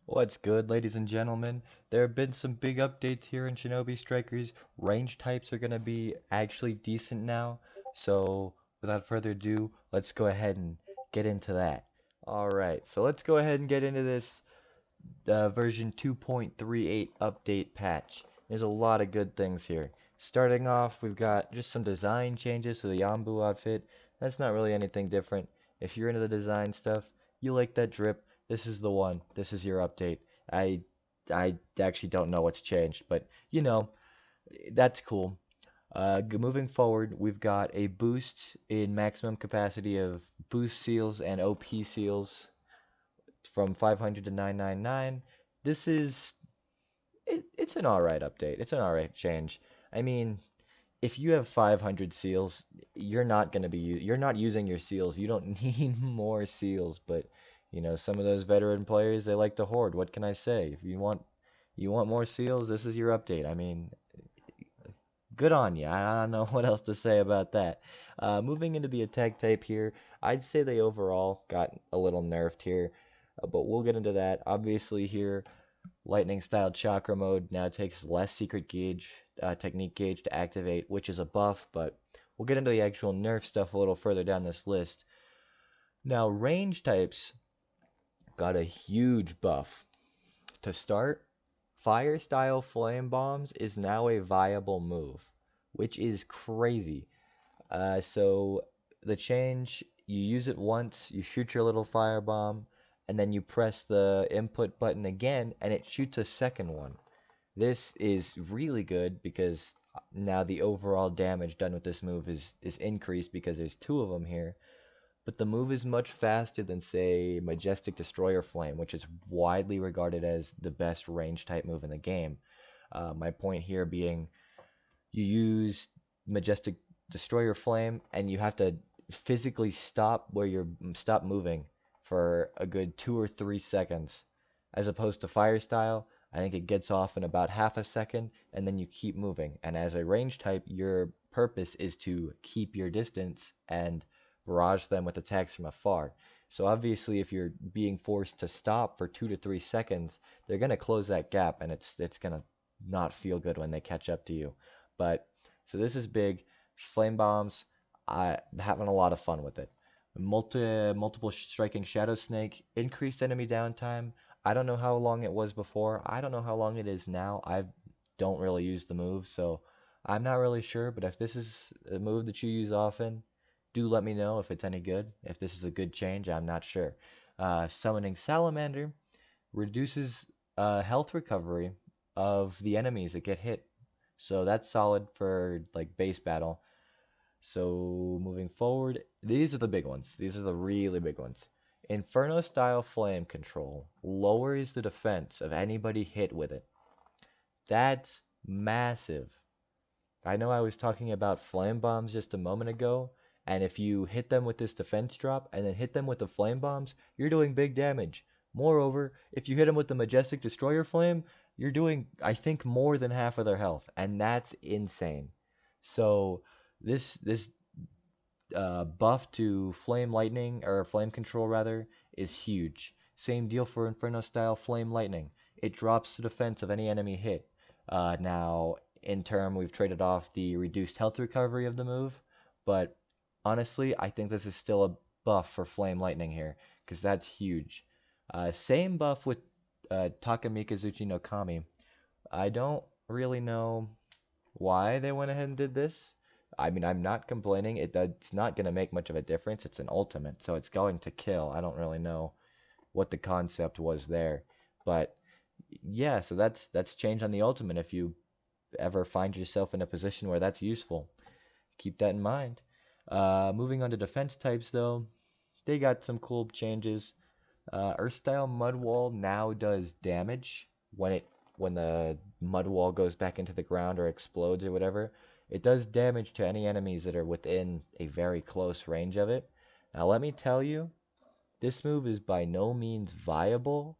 What's good, ladies and gentlemen? There have been some big updates here in Shinobi Strikers. Range types are going to be actually decent now. So, without further ado, let's go ahead and get into that. Alright, so let's go ahead and get into this version 2.38 update patch. There's a lot of good things here. Starting off, we've got just some design changes to the Yambu outfit. That's not really anything different. If you're into the design stuff, you like that drip, this is the one. This is your update. I I actually don't know what's changed, but you know, that's cool. Moving forward, we've got a boost in maximum capacity of boost seals and OP seals from 500 to 999. This is it's an alright update. It's an alright change. I mean, if you have 500 seals, you're not using your seals. You don't need more seals, but some of those veteran players, they like to hoard. What can I say? If you want more seals, this is your update. I mean, good on you. I don't know what else to say about that. Moving into the attack type here, I'd say they overall got a little nerfed here, but we'll get into that. Obviously here, lightning style chakra mode now takes less secret gauge, technique gauge to activate, which is a buff, but we'll get into the actual nerf stuff a little further down this list. Now, range types got a huge buff. To start, fire style flame bombs is now a viable move, which is crazy. So the change, you use it once, you shoot your little fire bomb, and then you press the input button again, and it shoots a second one. This is really good because now the overall damage done with this move is increased because there's two of them here. But the move is much faster than, say, Majestic Destroyer Flame, which is widely regarded as the best range type move in the game. My point here being you use Majestic Destroyer Flame and you have to physically stop moving for a good 2 or 3 seconds, as opposed to Fire Style. I think it gets off in about half a second and then you keep moving. And as a range type, your purpose is to keep your distance and barrage them with attacks from afar. So obviously, if you're being forced to stop for 2 to 3 seconds, they're gonna close that gap, and it's gonna not feel good when they catch up to you. But so this is big. Flame bombs, I having a lot of fun with it. Multiple striking shadow snake, increased enemy downtime. I don't know how long it was before. I don't know how long it is now. I don't really use the move, so I'm not really sure. But if this is a move that you use often, do let me know if it's any good. If this is a good change, I'm not sure. Summoning salamander reduces health recovery of the enemies that get hit. So that's solid for like base battle. So moving forward, these are the big ones. These are the really big ones. Inferno style flame control lowers the defense of anybody hit with it. That's massive. I know I was talking about flame bombs just a moment ago, and if you hit them with this defense drop and then hit them with the flame bombs, you're doing big damage. Moreover, if you hit them with the Majestic Destroyer Flame, you're doing, I think, more than half of their health, and that's insane. So this buff to Flame Lightning, or Flame Control rather, is huge. Same deal for Inferno style Flame Lightning. It drops the defense of any enemy hit. Now, in turn, we've traded off the reduced health recovery of the move, but honestly, I think this is still a buff for Flame Lightning here, because that's huge. Same buff with Takamikazuchi no Kami. I don't really know why they went ahead and did this. I mean, I'm not complaining. It's not going to make much of a difference. It's an ultimate, so it's going to kill. I don't really know what the concept was there. But yeah, so that's change on the ultimate if you ever find yourself in a position where that's useful. Keep that in mind. Moving on to defense types though, they got some cool changes. Earth style mud wall now does damage when the mud wall goes back into the ground or explodes or whatever. It does damage to any enemies that are within a very close range of it. Now let me tell you, this move is by no means viable,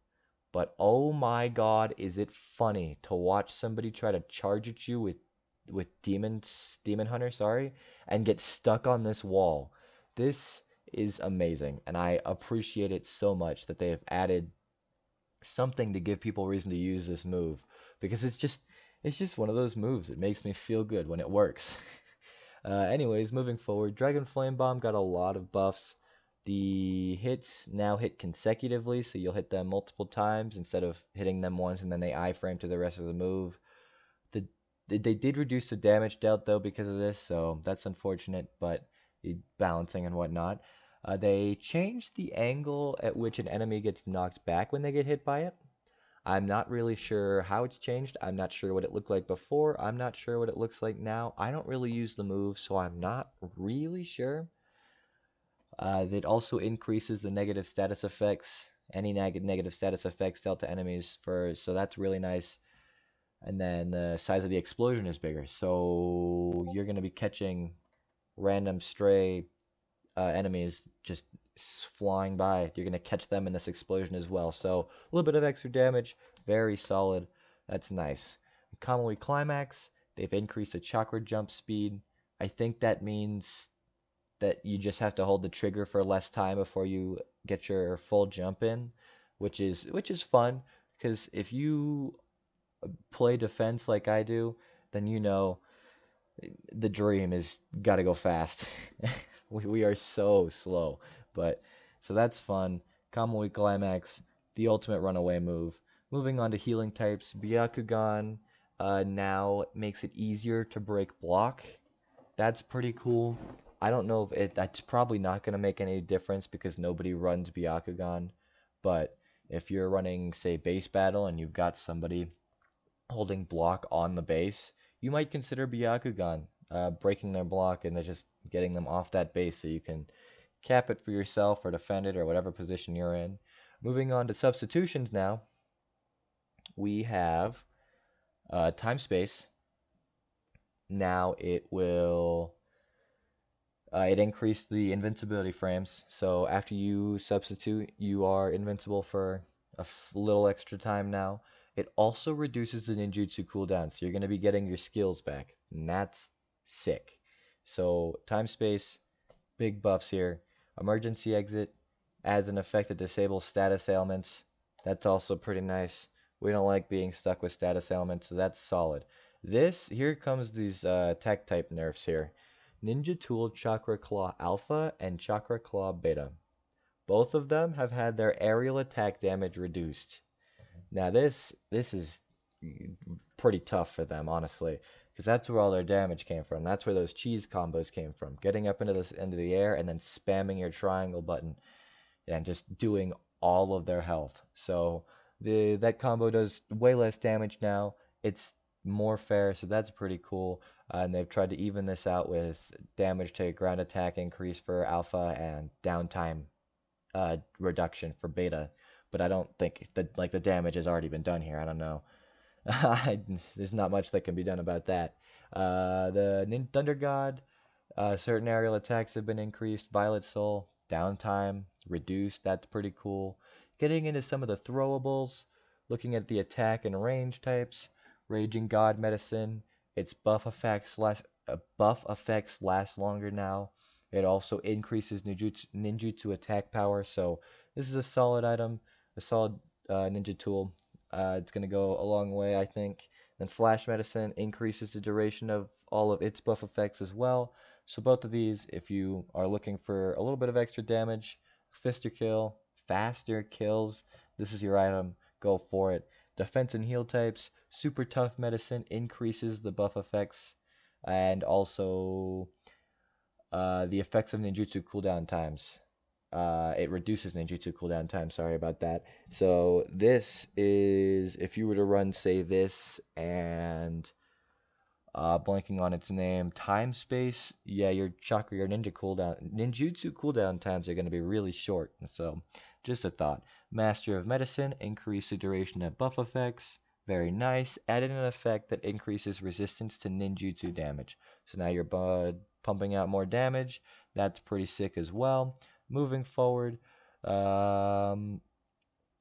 but oh my god, is it funny to watch somebody try to charge at you with demon hunter, sorry, and get stuck on this wall. This is amazing, and I appreciate it so much that they have added something to give people reason to use this move because it's just one of those moves. It makes me feel good when it works. Anyways, moving forward, Dragon Flame Bomb got a lot of buffs. The hits now hit consecutively, so you'll hit them multiple times instead of hitting them once and then they iframe to the rest of the move. The they did reduce the damage dealt though because of this, so that's unfortunate, but balancing and whatnot. They changed the angle at which an enemy gets knocked back when they get hit by it. I'm not really sure how it's changed. I'm not sure what it looked like before. I'm not sure what it looks like now. I don't really use the move, so I'm not really sure. That also increases the negative status effects, any negative status effects dealt to enemies so that's really nice. And then the size of the explosion is bigger, so you're going to be catching random stray enemies just flying by. You're going to catch them in this explosion as well. So a little bit of extra damage, very solid. That's nice. Kamui Climax, they've increased the chakra jump speed. I think that means that you just have to hold the trigger for less time before you get your full jump in, which is fun because if you play defense like I do, then you know the dream is got to go fast. we are so slow, but so that's fun. Kamui Climax, the ultimate runaway move. Moving on to healing types, Byakugan now makes it easier to break block. That's pretty cool. I don't know if that's probably not going to make any difference because nobody runs Byakugan, but if you're running, say, base battle and you've got somebody holding block on the base, you might consider Byakugan breaking their block and then just getting them off that base so you can cap it for yourself or defend it or whatever position you're in. Moving on to substitutions now, we have time space. Now it increased the invincibility frames. So after you substitute, you are invincible for a little extra time now. It also reduces the ninjutsu cooldown, so you're going to be getting your skills back, and that's sick. So time space, big buffs here. Emergency exit adds an effect that disables status ailments. That's also pretty nice. We don't like being stuck with status ailments, so that's solid. Here comes these tech type nerfs here. Ninja Tool Chakra Claw Alpha and Chakra Claw Beta. Both of them have had their aerial attack damage reduced. Now this is pretty tough for them, honestly, because that's where all their damage came from. That's where those cheese combos came from. Getting up into the air and then spamming your triangle button and just doing all of their health. So that combo does way less damage now. It's more fair, so that's pretty cool. And they've tried to even this out with damage to ground attack increase for alpha and downtime reduction for beta. But I don't think that the damage has already been done here. I don't know. There's not much that can be done about that. The Thunder God, certain aerial attacks have been increased. Violet Soul, downtime reduced. That's pretty cool. Getting into some of the throwables, looking at the attack and range types. Raging God Medicine, its buff effects last longer now. It also increases ninjutsu attack power. So this is a solid item, a solid ninja tool. It's going to go a long way, I think. Then Flash Medicine increases the duration of all of its buff effects as well. So both of these, if you are looking for a little bit of extra damage, faster kills, this is your item. Go for it. Defense and heal types, Super Tough Medicine increases the buff effects and also the effects of ninjutsu cooldown times. It reduces ninjutsu cooldown time. Sorry about that. So this is if you were to run, say, this and blanking on its name, time space. Yeah, your ninjutsu cooldown times are going to be really short. So just a thought. Master of Medicine, increase the duration of buff effects. Very nice. Added an effect that increases resistance to ninjutsu damage. So now you're pumping out more damage. That's pretty sick as well. Moving forward,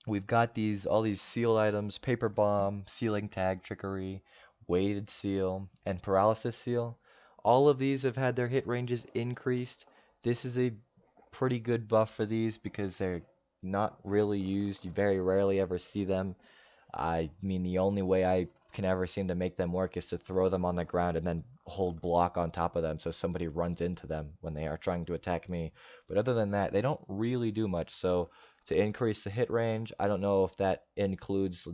we've got all these seal items: paper bomb, sealing tag, trickery, weighted seal, and paralysis seal. All of these have had their hit ranges increased. This is a pretty good buff for these because not really used. You very rarely ever see them. I mean, the only way I can ever seem to make them work is to throw them on the ground and then hold block on top of them so somebody runs into them when they are trying to attack me. But other than that, they don't really do much. So to increase the hit range, I don't know if that includes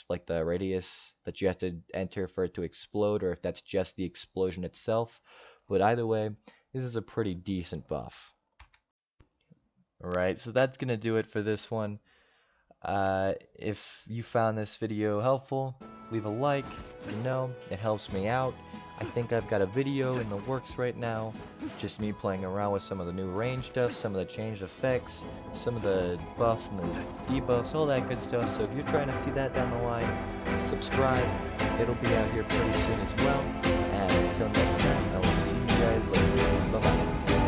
like the radius that you have to enter for it to explode, or if that's just the explosion itself. But either way, this is a pretty decent buff. Alright, so that's gonna do it for this one. If you found this video helpful, leave a like. It helps me out. I think I've got a video in the works right now, just me playing around with some of the new range stuff, some of the changed effects, some of the buffs and the debuffs, all that good stuff. So if you're trying to see that down the line, subscribe. It'll be out here pretty soon as well. And until next time, I will see you guys later. Bye-bye.